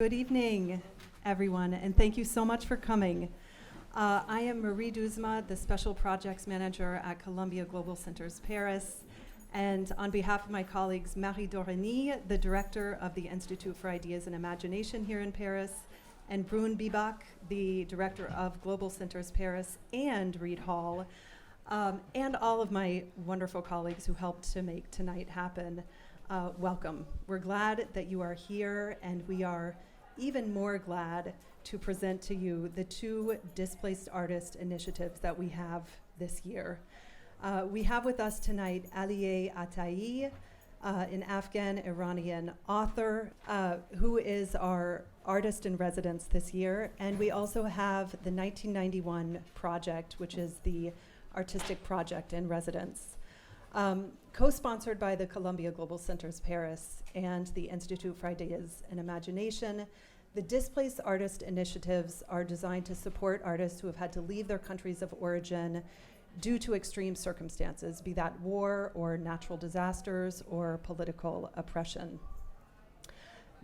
Good evening, everyone, and thank you so much for coming. I am Marie Duzma, the Special Projects Manager at Columbia Global Centers Paris, and on behalf of my colleagues, Marie Doreny, the Director of the Institute for Ideas and Imagination here in Paris, and Brune Bibak, the Director of Global Centers Paris and Reid Hall, and all of my wonderful colleagues who helped to make tonight happen. Welcome. We're glad that you are here, and we are even more glad to present to you the two Displaced Artist Initiatives that we have this year. We have with us tonight Aliyeh Ataei, an Afghan-Iranian author who is our artist in residence this year, and we also have the 1991 project, which is the artistic project in residence. Co-sponsored by the Columbia Global Centers Paris and the Institute for Ideas and Imagination, the Displaced Artist Initiatives are designed to support artists who have had to leave their countries of origin due to extreme circumstances, be that war or natural disasters or political oppression.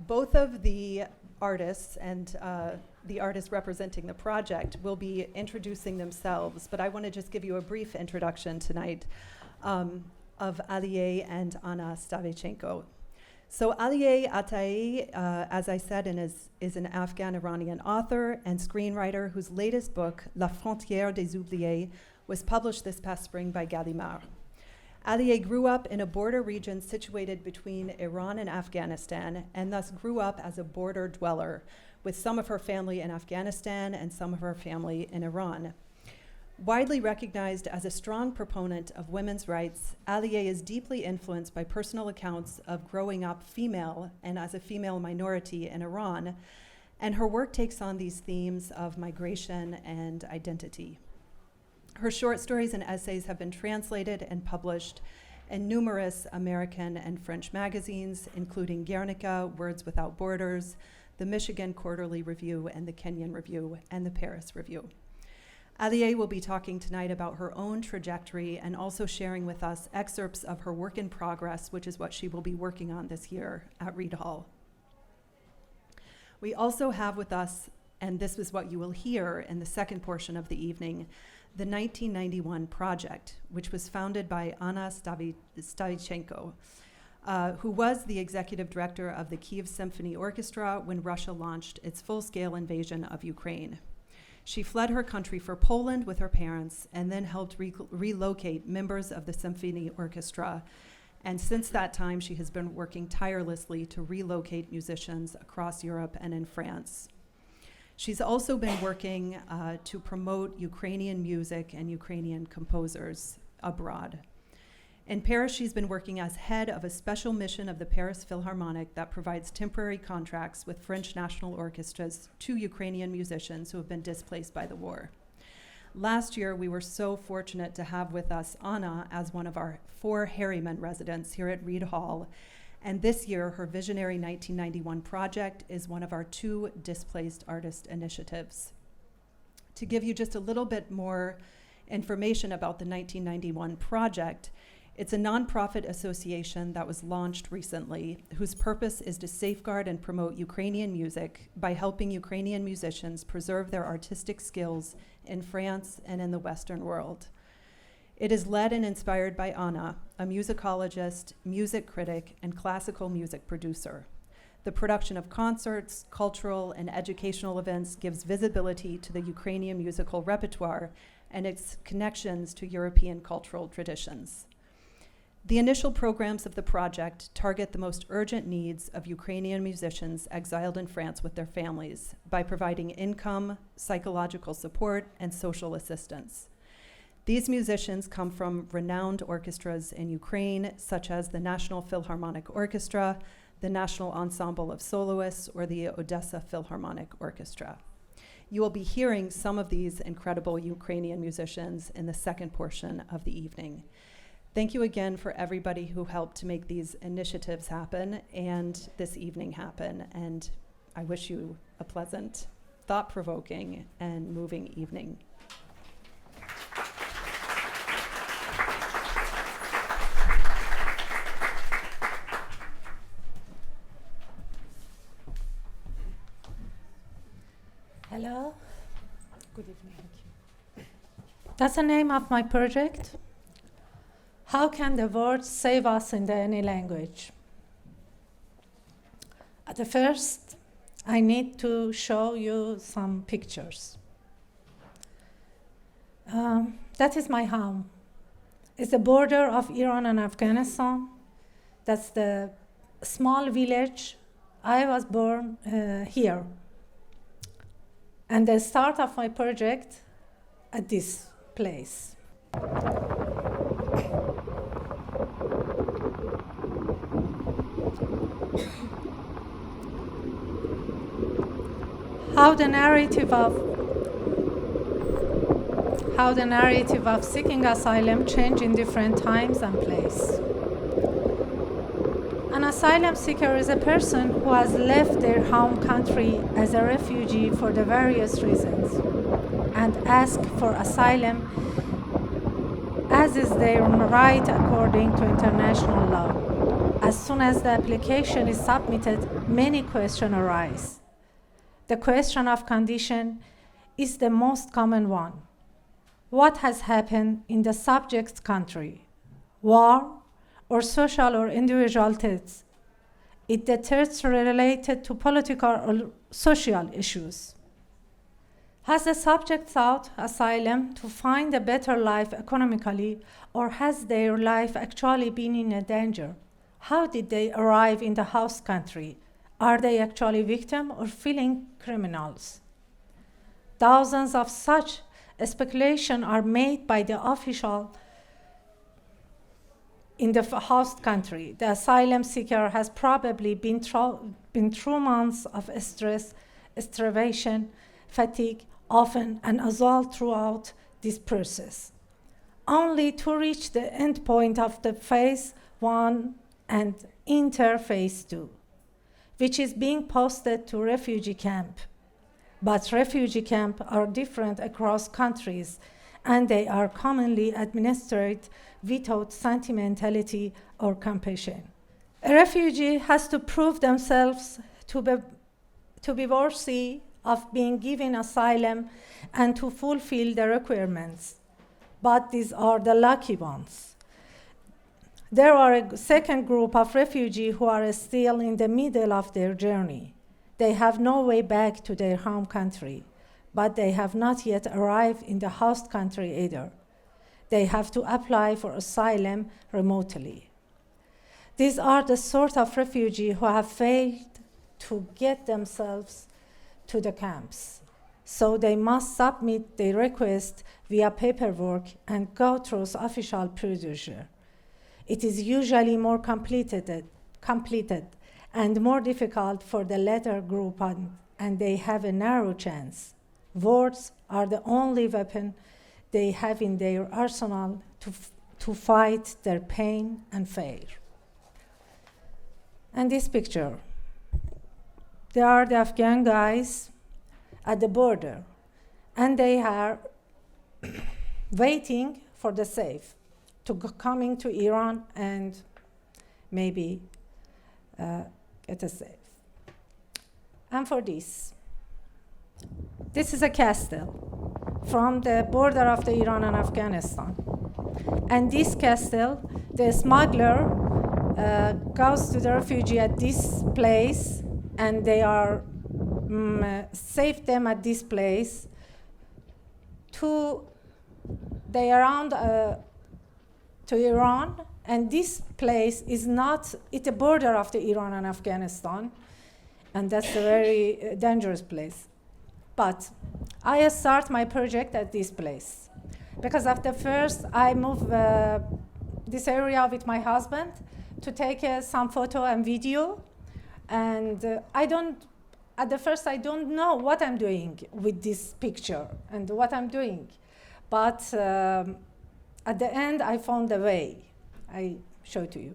Both of the artists and the artist representing the project will be introducing themselves, but I want to just give you a brief introduction tonight of Aliyeh and Anna Stavychenko. So Aliyeh Ataei, as I said, is an Afghan-Iranian author and screenwriter whose latest book, La Frontière des Oubliés, was published this past spring by Gallimard. Aliyeh grew up in a border region situated between Iran and Afghanistan, and thus grew up as a border dweller, with some of her family in Afghanistan and some of her family in Iran. Widely recognized as a strong proponent of women's rights, Aliyeh is deeply influenced by personal accounts of growing up female and as a female minority in Iran, and her work takes on these themes of migration and identity. Her short stories and essays have been translated and published in numerous American and French magazines, including Guernica, Words Without Borders, the Michigan Quarterly Review, and the Kenyan Review, and the Paris Review. Aliyeh will be talking tonight about her own trajectory and also sharing with us excerpts of her work in progress, which is what she will be working on this year at Reid Hall. We also have with us, and this is what you will hear in the second portion of the evening, the 1991 project, which was founded by Anna Stavychenko, who was the executive director of the Kyiv Symphony Orchestra when Russia launched its full-scale invasion of Ukraine. She fled her country for Poland with her parents and then helped relocate members of the symphony orchestra. And since that time, she has been working tirelessly to relocate musicians across Europe and in France. She's also been working to promote Ukrainian music and Ukrainian composers abroad. In Paris, she's been working as head of a special mission of the Paris Philharmonic that provides temporary contracts with French national orchestras to Ukrainian musicians who have been displaced by the war. Last year, we were so fortunate to have with us Anna as one of our 4 Harriman residents here at Reid Hall, and this year, her visionary 1991 project is one of our 2 Displaced Artist Initiatives. To give you just a little bit more information about the 1991 project, it's a nonprofit association that was launched recently, whose purpose is to safeguard and promote Ukrainian music by helping Ukrainian musicians preserve their artistic skills in France and in the Western world. It is led and inspired by Anna, a musicologist, music critic, and classical music producer. The production of concerts, cultural, and educational events gives visibility to the Ukrainian musical repertoire and its connections to European cultural traditions. The initial programs of the project target the most urgent needs of Ukrainian musicians exiled in France with their families by providing income, psychological support, and social assistance. These musicians come from renowned orchestras in Ukraine, such as the National Philharmonic Orchestra, the National Ensemble of Soloists, or the Odessa Philharmonic Orchestra. You will be hearing some of these incredible Ukrainian musicians in the second portion of the evening. Thank you again for everybody who helped to make these initiatives happen and this evening happen. And I wish you a pleasant, thought-provoking, and moving evening. Hello. Good evening. That's the name of my project. How can the words save us in any language? At the first, I need to show you some pictures. That is my home. It's the border of Iran and Afghanistan. That's the small village. I was born here. And the start of my project at this place. How the narrative of seeking asylum change in different times and place. An asylum seeker is a person who has left their home country as a refugee for the various reasons and ask for asylum as is their right according to international law. As soon as the application is submitted, many questions arise. The question of condition is the most common one. What has happened in the subject's country? War or social or individual threats? It the threats related to political or social issues. Has the subject sought asylum to find a better life economically, or has their life actually been in a danger? How did they arrive in the host country? Are they actually victims or feeling criminals? Thousands of such speculations are made by the official in the host country. The asylum seeker has probably been through months of stress, starvation, fatigue, often an assault throughout this process, only to reach the end point of the phase 1 and enter phase 2, which is being posted to refugee camp. But refugee camps are different across countries, and they are commonly administered without sentimentality or compassion. A refugee has to prove themselves to be worthy of being given asylum and to fulfill the requirements. But these are the lucky ones. There are a second group of refugees who are still in the middle of their journey. They have no way back to their home country, but they have not yet arrived in the host country either. They have to apply for asylum remotely. These are the sort of refugees who have failed to get themselves to the camps. So they must submit their request via paperwork and go through official procedure. It is usually more completed and more difficult for the latter group, and they have a narrow chance. Words are the only weapon they have in their arsenal to fight their pain and fear. And this picture, there are the Afghan guys at the border, and they are waiting for the safe to coming to Iran and maybe get a safe. And for this is a castle from the border of the Iran and Afghanistan. And this castle, the smuggler goes to the refugee at this place, and they are save them at this place to Iran. And this place is not at the border of the Iran and Afghanistan, and that's a very dangerous place. But I start my project at this place because after first I move this area with my husband to take some photo and video, and at the first I don't know what I'm doing with this picture and what I'm doing, but at the end I found a way. I show to you.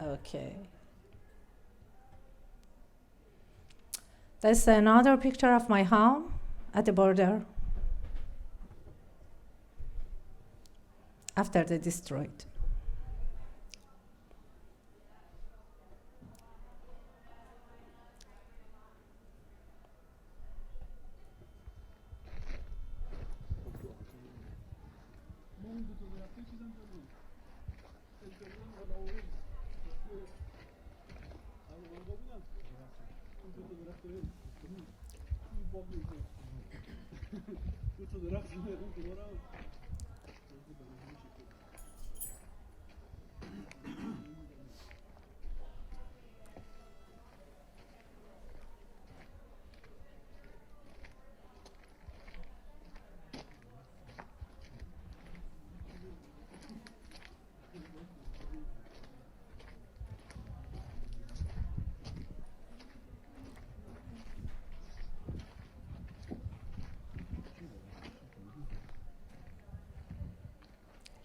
Okay. That's another picture of my home at the border after they destroyed.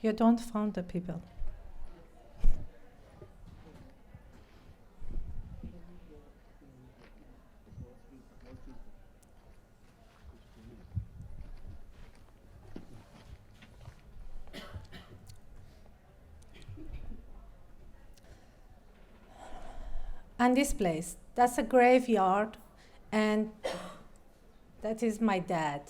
You don't found the people. And this place, that's a graveyard, and that is my dad.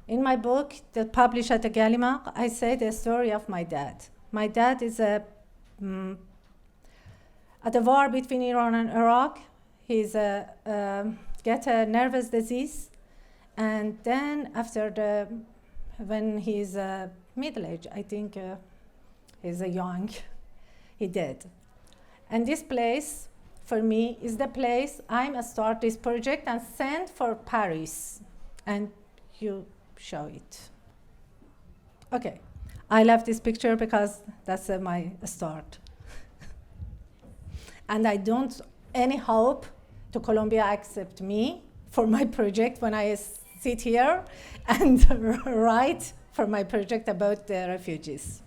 In my book that published at the Gallimard, I say the story of my dad. My dad is at the war between Iran and Iraq. He's get a nervous disease, and then after when he's middle age, I think he's young, he did. And this place, for me, is the place I'm start this project and send for Paris, and you show it. Okay, I love this picture because that's my start. And I don't any hope to Colombia accept me for my project when I sit here and write for my project about the refugees.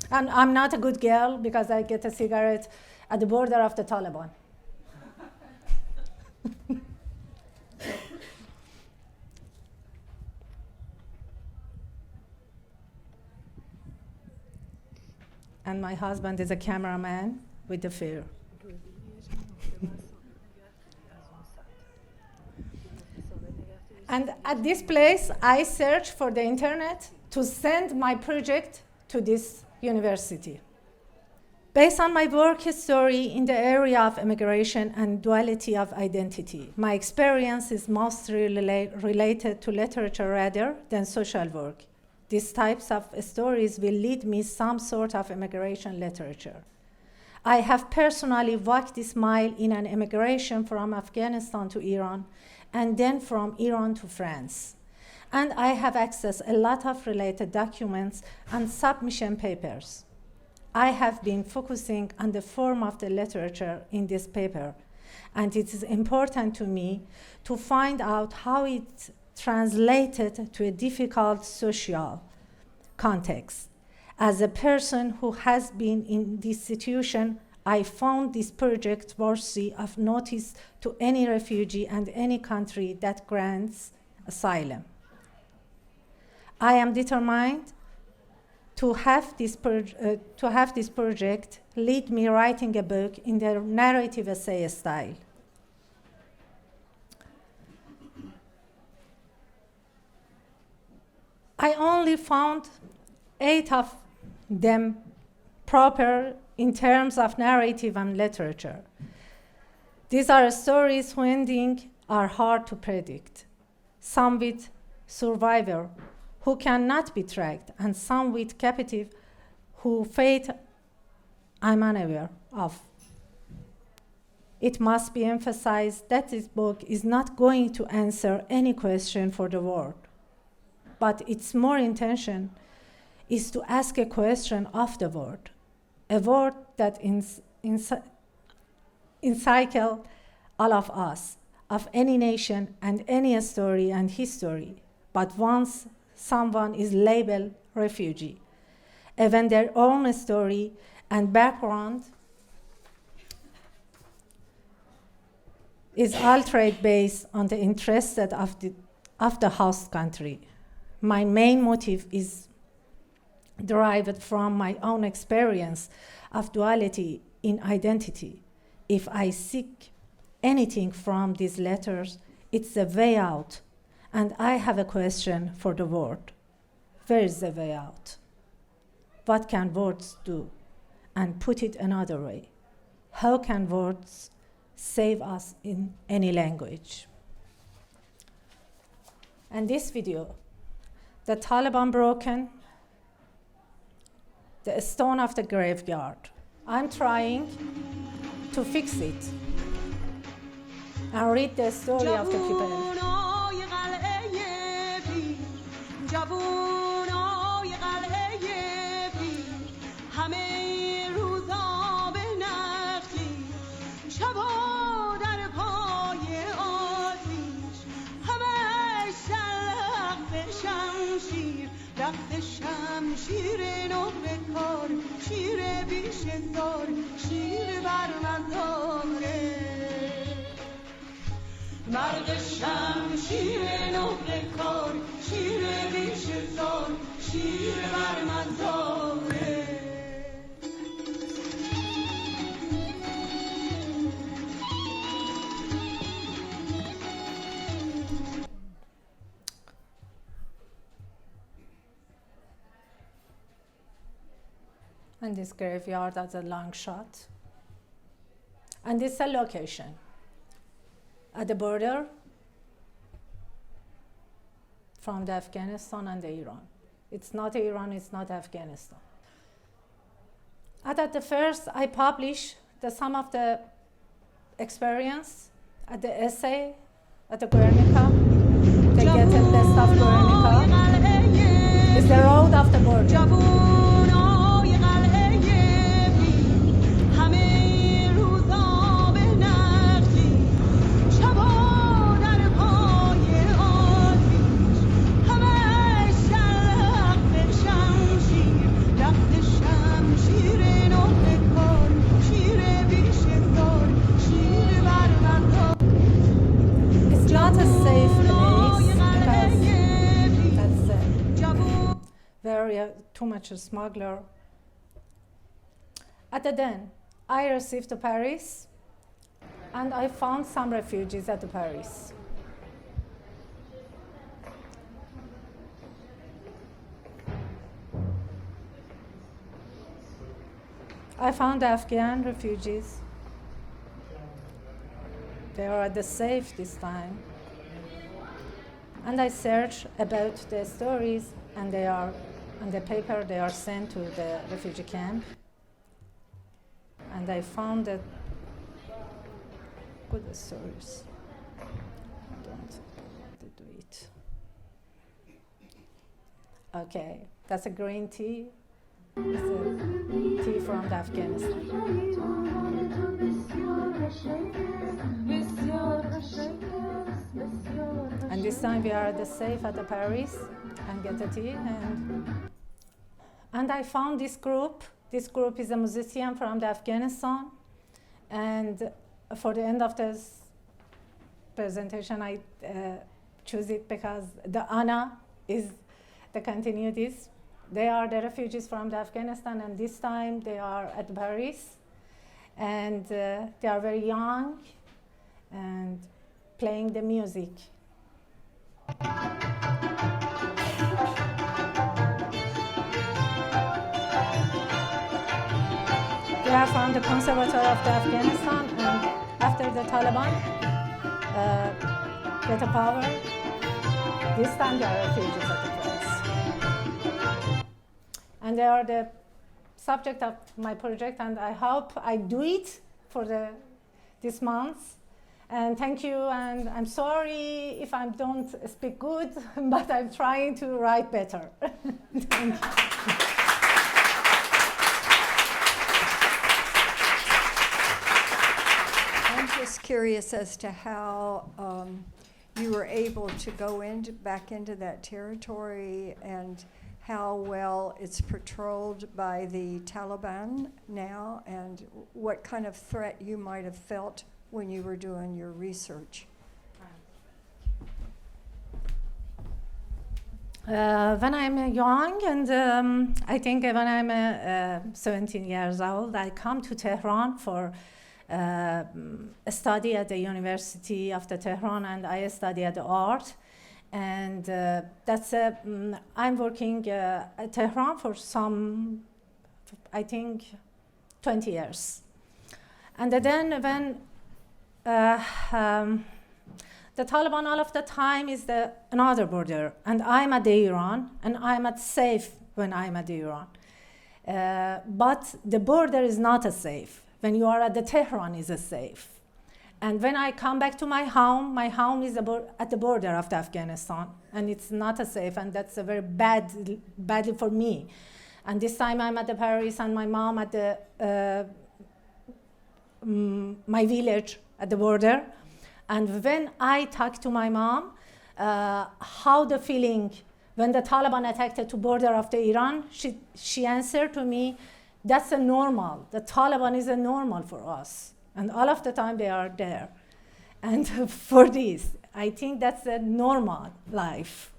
And I'm not a good girl because I get a cigarette at the border of the Taliban. And my husband is a cameraman with the fear. And at this place, I searched for the internet to send my project to this university. Based on my work history in the area of immigration and duality of identity, my experience is mostly related to literature rather than social work. These types of stories will lead me some sort of immigration literature. I have personally walked this mile in an immigration from Afghanistan to Iran, and then from Iran to France. And I have accessed a lot of related documents and submission papers. I have been focusing on the form of the literature in this paper, and it is important to me to find out how it translated to a difficult social context. As a person who has been in this situation, I found this project worthy of notice to any refugee and any country that grants asylum. I am determined to have this project lead me writing a book in the narrative essay style. I only found 8 of them proper in terms of narrative and literature. These are stories whose endings are hard to predict. Some with survivor who cannot be tracked, and some with captive whose fate I'm unaware of. It must be emphasized that this book is not going to answer any question for the world, but its more intention is to ask a question of the world, a word that encircles all of us, of any nation and any story and history. But once someone is labeled refugee, even their own story and background is altered based on the interests of the host country. My main motive is derived from my own experience of duality in identity. If I seek anything from these letters, it's a way out. And I have a question for the world. Where is the way out? What can words do? And put it another way, how can words save us in any language? And this video, the Taliban broken, the stone of the graveyard. I'm trying to fix it and read the story of the people. And this graveyard has a long shot. And this is a location at the border from the Afghanistan and the Iran. It's not Iran, it's not Afghanistan. And at the first, I published some of the experience at the essay at the Guernica. They get a list of Guernica. It's the road of the border. Too much a smuggler. At the then, I received to Paris, and I found some refugees at Paris. I found Afghan refugees. They are at the safe this time. And I searched about the stories, and they are on the paper. They are sent to the refugee camp. And I found that good stories. I don't want to do it. Okay, that's a green tea. It's a tea from Afghanistan. And this time we are at the safe at the Paris and get a tea. And I found this group. This group is a musician from Afghanistan. And for the end of this presentation, I choose it because the Anna is the continuities. They are the refugees from Afghanistan, and this time they are at Paris. And they are very young and playing the music. They are from the Conservatoire of Afghanistan, and after the Taliban get a power, this time they are refugees at the place. And they are the subject of my project, and I hope I do it for this month. And thank you, and I'm sorry if I don't speak good, but I'm trying to write better. Thank you. I'm just curious as to how you were able to go back into that territory, and how well it's patrolled by the Taliban now, and what kind of threat you might have felt when you were doing your research. When I'm young, and I think when I'm 17 years old, I come to Tehran for a study at the University of Tehran, and I study at the art. And I'm working at Tehran for I think 20 years. And then when the Taliban all of the time is another border, and I'm at the Iran, and I'm at safe when I'm at the Iran. But the border is not as safe. When you are at the Tehran is a safe. And when I come back to my home is at the border of the Afghanistan, and it's not as safe, and that's a very badly for me. And this time I'm at the Paris, and my mom at the my village at the border. And when I talk to my mom, how the feeling when the Taliban attacked the border of the Iran, she answered to me, that's a normal. The Taliban is a normal for us. And all of the time they are there. And for this, I think that's a normal life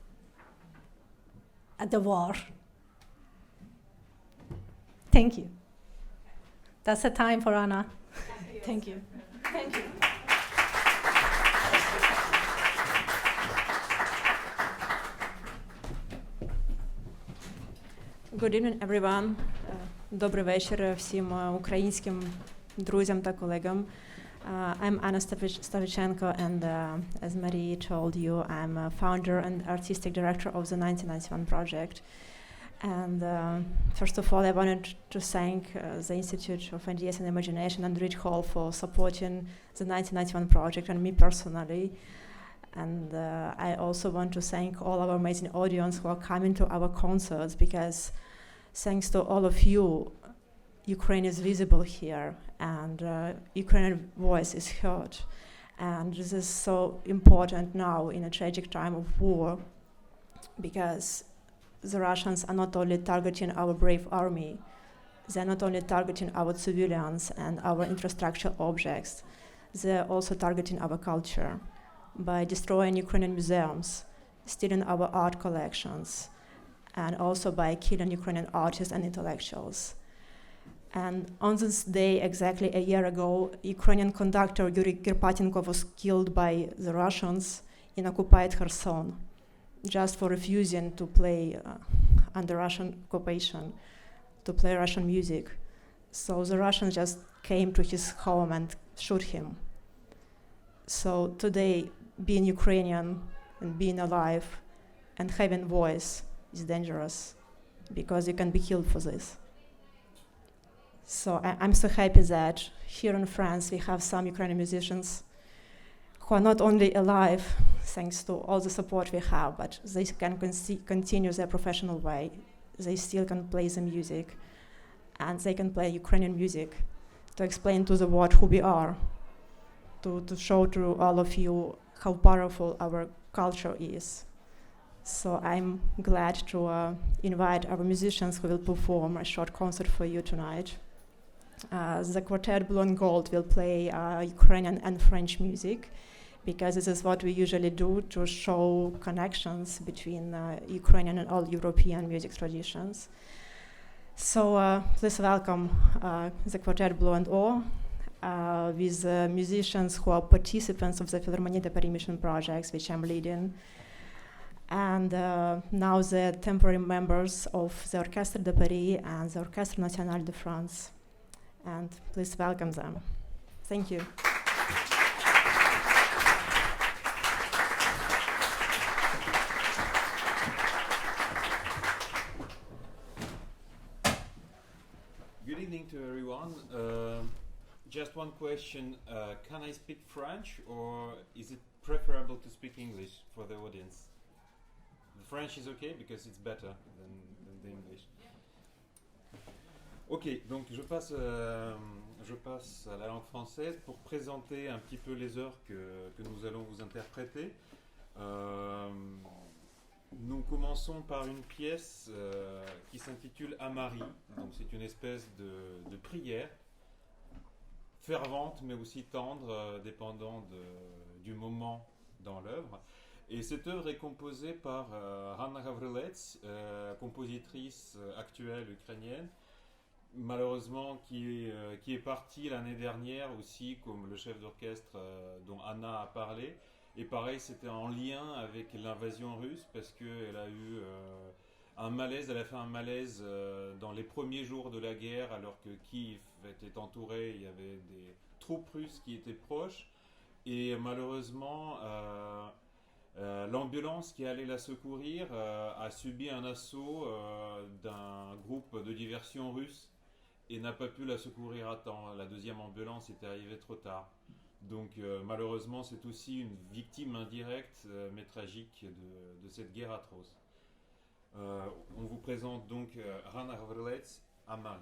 at the war. Thank you. That's the time for Anna. Thank you. Thank you. Good evening, everyone. Добрий вечір всім українським друзям та колегам. I'm Anna Stavychenko, and as Marie told you, I'm a founder and artistic director of the 1991 project. And first of all, I wanted to thank the Institute of Ideas and Imagination and Reid Hall for supporting the 1991 project and me personally. And I also want to thank all our amazing audience who are coming to our concerts, because thanks to all of you, Ukraine is visible here, and Ukrainian voice is heard. And this is so important now in a tragic time of war, because the Russians are not only targeting our brave army, they're not only targeting our civilians and our infrastructure objects, they're also targeting our culture by destroying Ukrainian museums, stealing our art collections, and also by killing Ukrainian artists and intellectuals. And on this day, exactly a year ago, Ukrainian conductor Yuri Kirpatenko was killed by the Russians in occupied Kherson, just for refusing to play under Russian occupation, to play Russian music. So the Russians just came to his home and shot him. So today, being Ukrainian and being alive and having voice is dangerous, because you can be killed for this. So I'm so happy that here in France we have some Ukrainian musicians who are not only alive thanks to all the support we have, but they can continue their professional way. They still can play the music, and they can play Ukrainian music to explain to the world who we are, to show to all of you how powerful our culture is. So I'm glad to invite our musicians who will perform a short concert for you tonight. The Quatuor Bleu and Gold will play Ukrainian and French music, because this is what we usually do to show connections between Ukrainian and all European music traditions. So please welcome the Quatuor Bleu and Or, with musicians who are participants of the Philharmonie de Paris Mission projects, which I'm leading, and now the temporary members of the Orchestre de Paris and the Orchestre National de France. And please welcome them. Thank you. Good evening to everyone. Just one question. Can I speak French, or is it preferable to speak English for the audience? The French is okay because it's better than the English. Ok, donc je passe à la langue française pour présenter un petit peu les œuvres que nous allons vous interpréter. Nous commençons par une pièce qui s'intitule Amari. Donc c'est une espèce de prière fervente mais aussi tendre, dépendant du moment dans l'œuvre. Et cette œuvre est composée par Hanna Gavrilets, compositrice actuelle ukrainienne, malheureusement qui est partie l'année dernière aussi, comme le chef d'orchestre dont Anna a parlé. Et pareil, c'était en lien avec l'invasion russe, parce qu'elle a eu un malaise. Elle a fait un malaise dans les premiers jours de la guerre, alors que Kiev était entouré, il y avait des troupes russes qui étaient proches. Et malheureusement, l'ambulance qui allait la secourir a subi un assaut d'un groupe de diversion russe et n'a pas pu la secourir à temps. La deuxième ambulance était arrivée trop tard. Donc malheureusement, c'est aussi une victime indirecte, mais tragique, de cette guerre atroce. On vous présente donc Anna Stavychenko à Mali.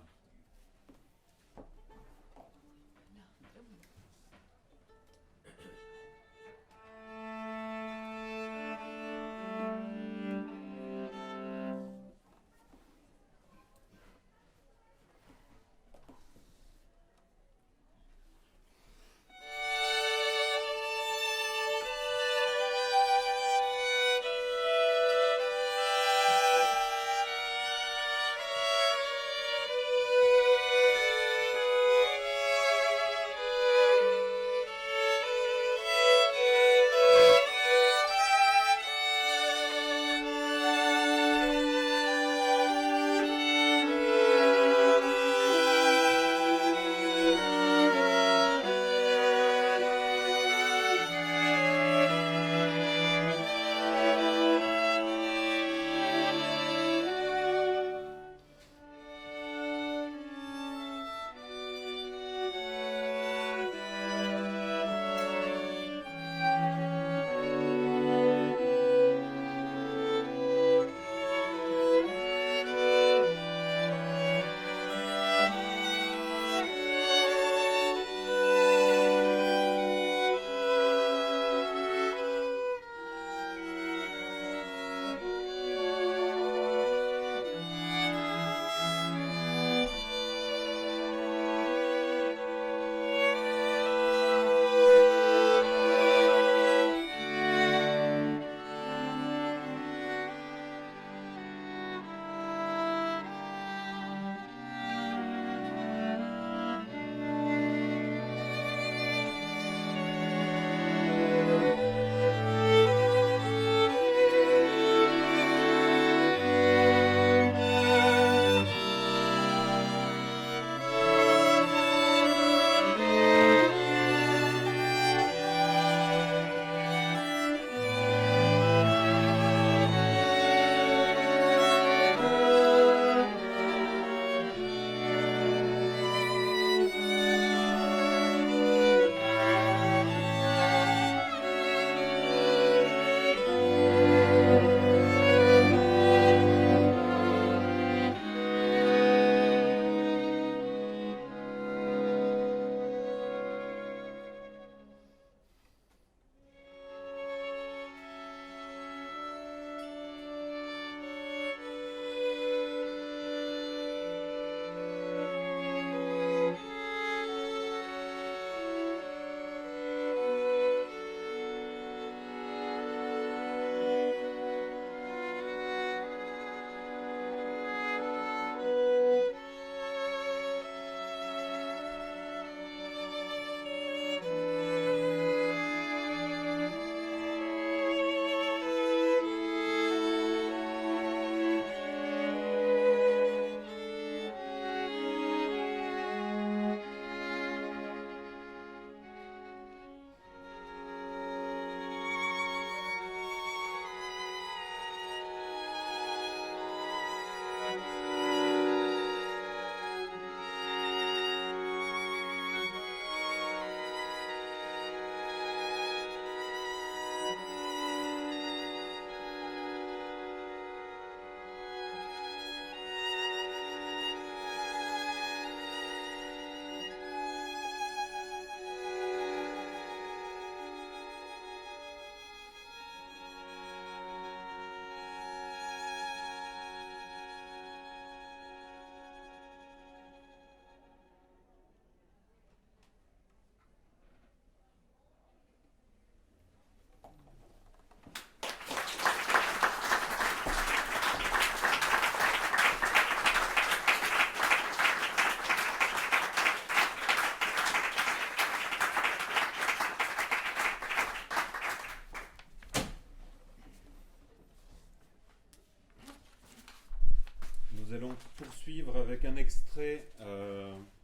Nous allons poursuivre avec un extrait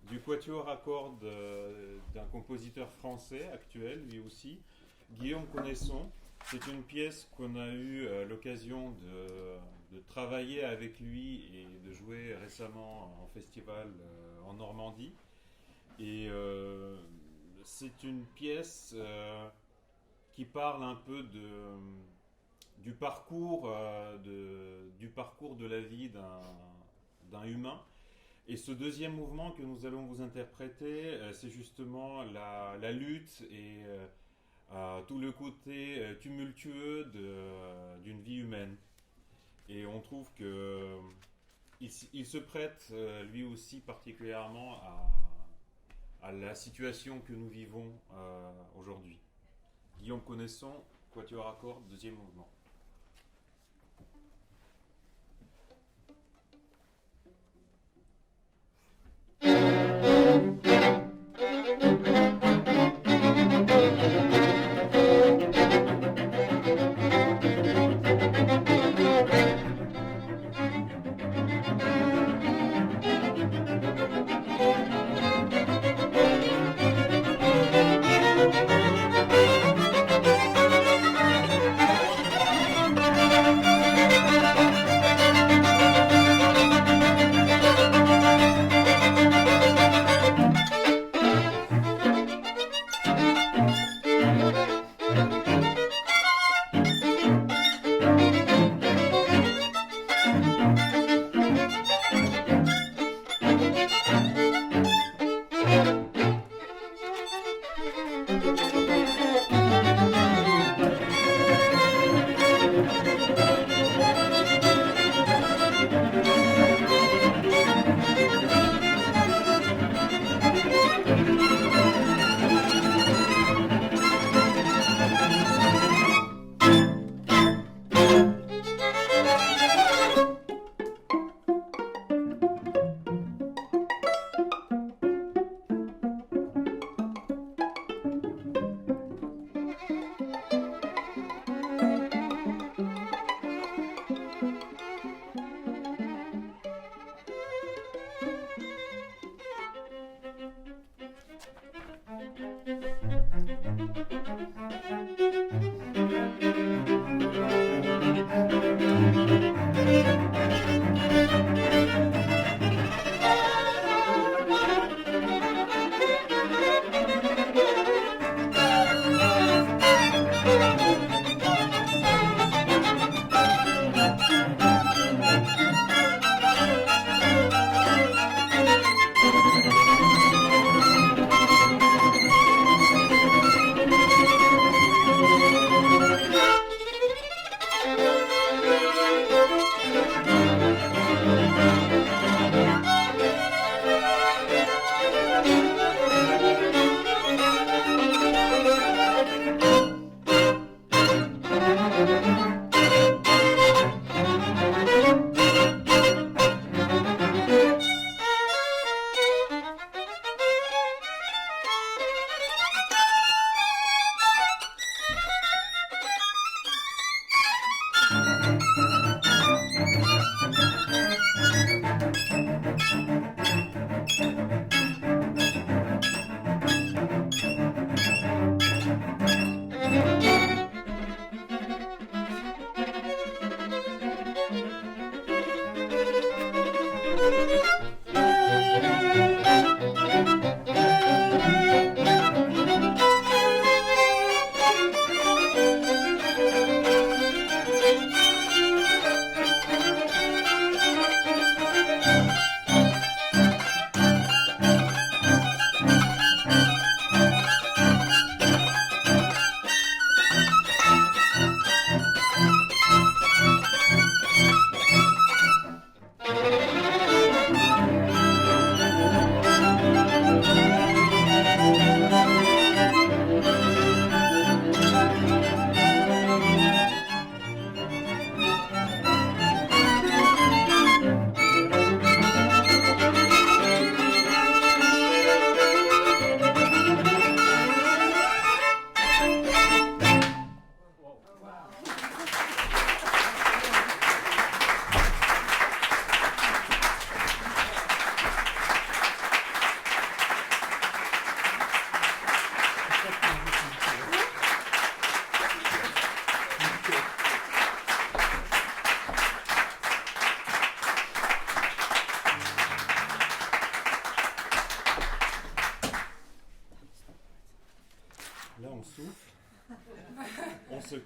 du Quatuor à cordes d'un compositeur français actuel, lui aussi, Guillaume Connaisson. C'est une pièce qu'on a eu l'occasion de travailler avec lui et de jouer récemment en festival en Normandie. Et c'est une pièce qui parle un peu du parcours de la vie d'un humain. Et ce deuxième mouvement que nous allons vous interpréter, c'est justement la lutte et tout le côté tumultueux d'une vie humaine. Et on trouve qu'il se prête lui aussi particulièrement à la situation que nous vivons aujourd'hui. Guillaume Connaisson, Quatuor à cordes, deuxième mouvement.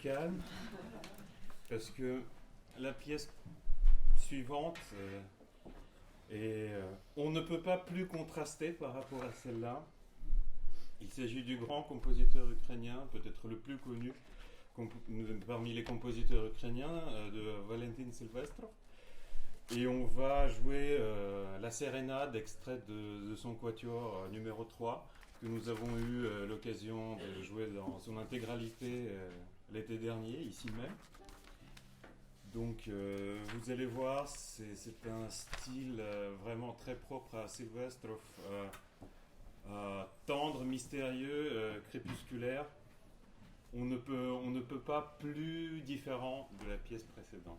calme parce que la pièce suivante on ne peut pas plus contraster par rapport à celle-là. Il s'agit du grand compositeur ukrainien, peut-être le plus connu parmi les compositeurs ukrainiens, de Valentin Silvestrov. Et on va jouer la sérénade extraite de son Quatuor numéro 3, que nous avons eu l'occasion de jouer dans son intégralité l'été dernier, ici même. Donc vous allez voir, c'est un style vraiment très propre à Silvestrov, tendre, mystérieux, crépusculaire. On ne peut pas plus différent de la pièce précédente.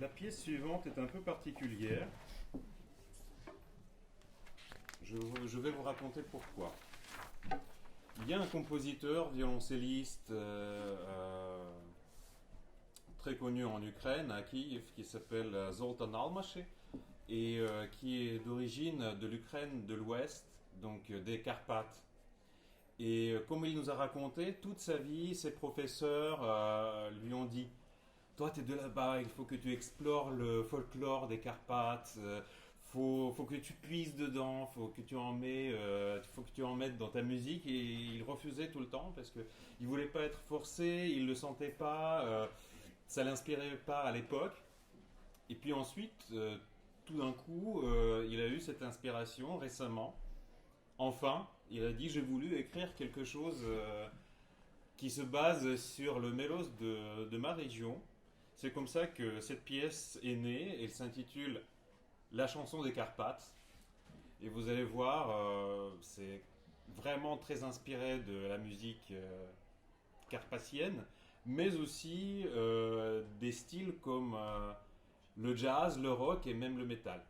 la pièce suivante est un peu particulière. Je vais vous raconter pourquoi. Il y a un compositeur, violoncelliste très connu en Ukraine, à Kiev, qui s'appelle Zoltan Almaché, et qui est d'origine de l'Ukraine de l'Ouest, donc des Carpates. Et comme il nous a raconté, toute sa vie, ses professeurs lui ont dit: toi, tu es de là-bas, il faut que tu explores le folklore des Carpates, faut que tu puisses dedans, faut que tu en mettes dans ta musique. Et il refusait tout le temps parce qu'il ne voulait pas être forcé, il ne le sentait pas, ça ne l'inspirait pas à l'époque. Et puis ensuite, tout d'un coup, il a eu cette inspiration récemment. Enfin, il a dit: j'ai voulu écrire quelque chose qui se base sur le mélos de ma région. C'est comme ça que cette pièce est née. Elle s'intitule La chanson des Carpates. Et vous allez voir, c'est vraiment très inspiré de la musique carpathienne, mais aussi des styles comme le jazz, le rock et même le métal.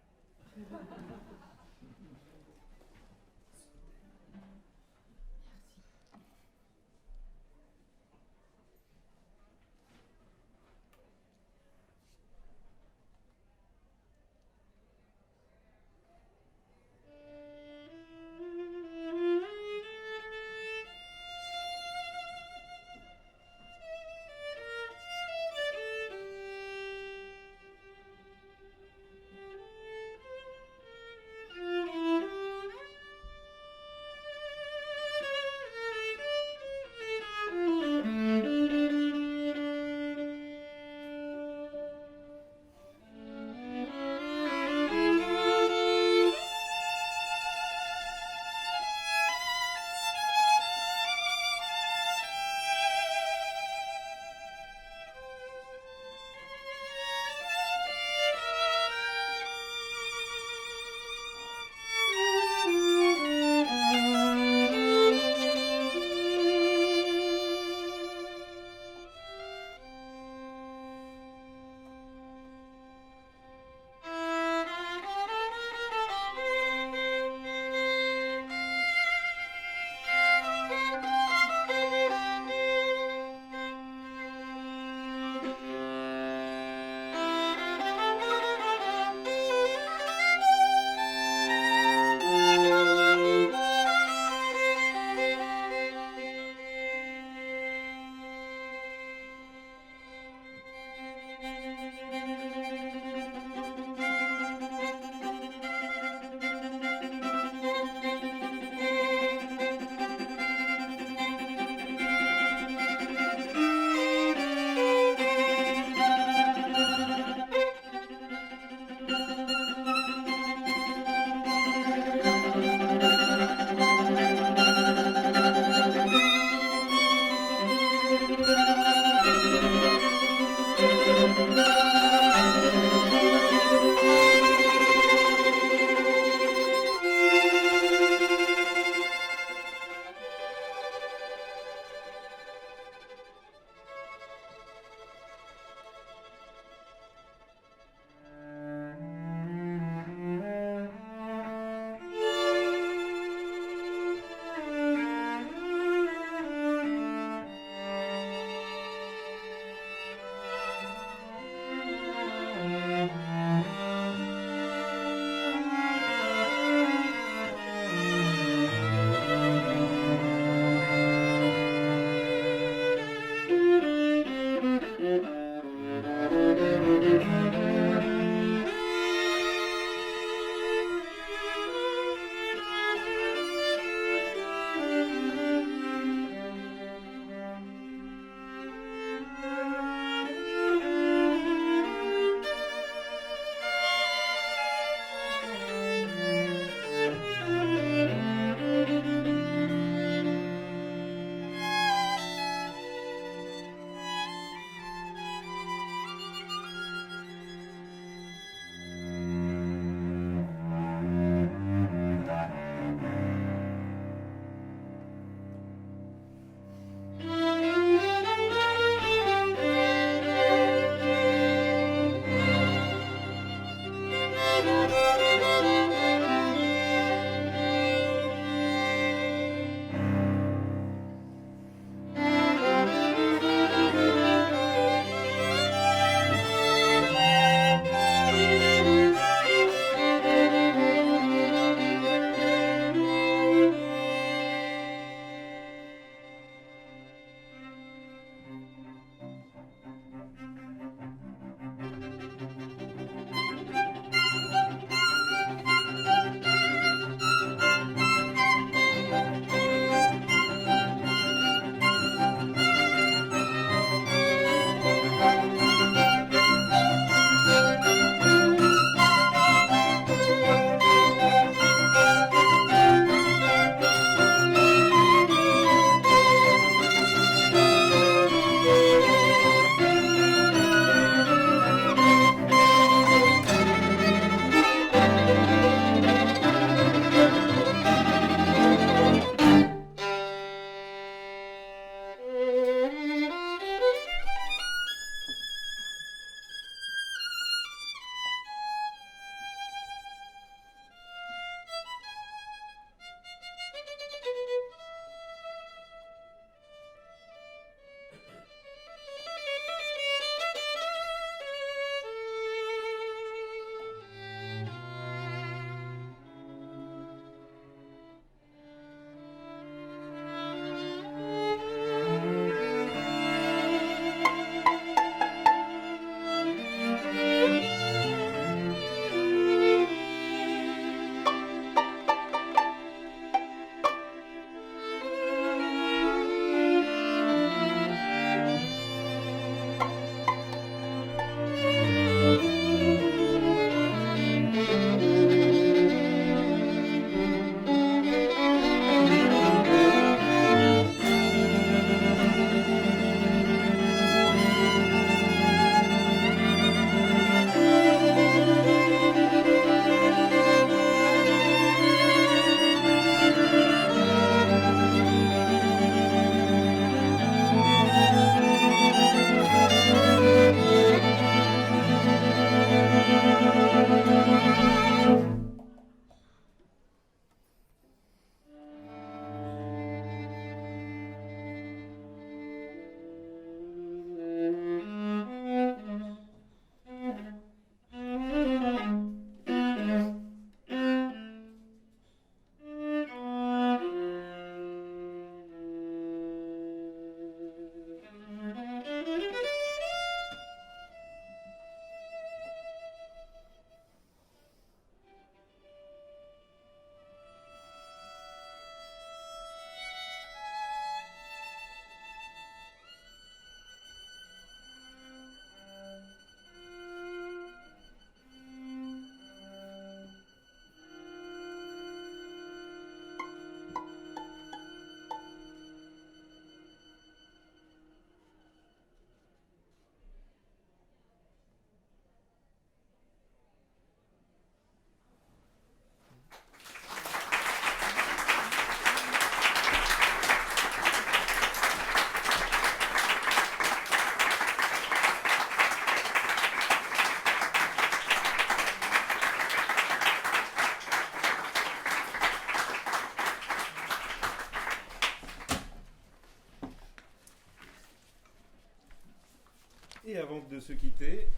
de se quitter,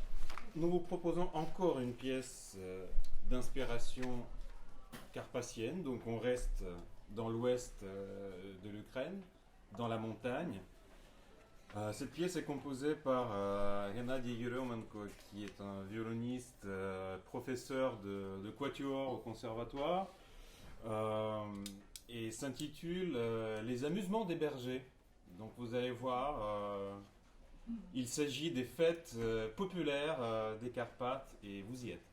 nous vous proposons encore une pièce d'inspiration carpathienne. Donc on reste dans l'ouest de l'Ukraine, dans la montagne. Cette pièce est composée par Gennady Yeremenko, qui est un violoniste, professeur de Quatuor au conservatoire, et s'intitule Les amusements des bergers. Donc vous allez voir, il s'agit des fêtes populaires des Carpates, et vous y êtes.